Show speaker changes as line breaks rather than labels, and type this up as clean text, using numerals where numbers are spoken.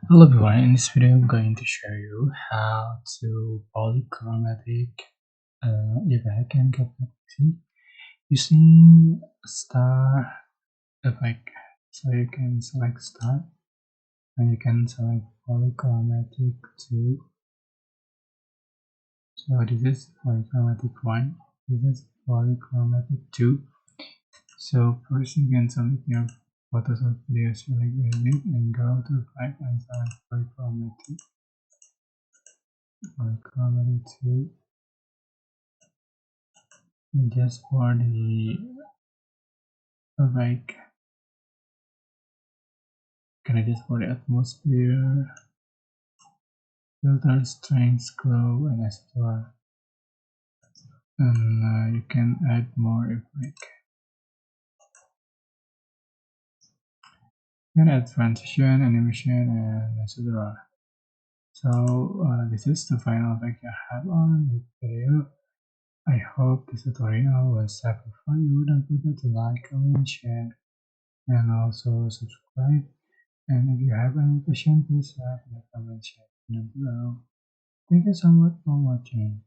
Hello everyone, in this video I'm going to show you how to polychromatic effect in CapCut PC using star effect. So you can select star and you can select polychromatic 2. So this is polychromatic 1, this is polychromatic 2. So first you can select your photos or videos you like to edit and go to effect and select polychromatic 2. Just for the like can I just for the atmosphere, filter, strength, glow, and etc. And you can add more if like you can add transition, animation, and etc. So this is the final effect I have on the video. I hope this tutorial was helpful for you. Don't forget to like, comment, share, and also subscribe. And if you have any question, please write in the comment section below. Thank you so much for watching.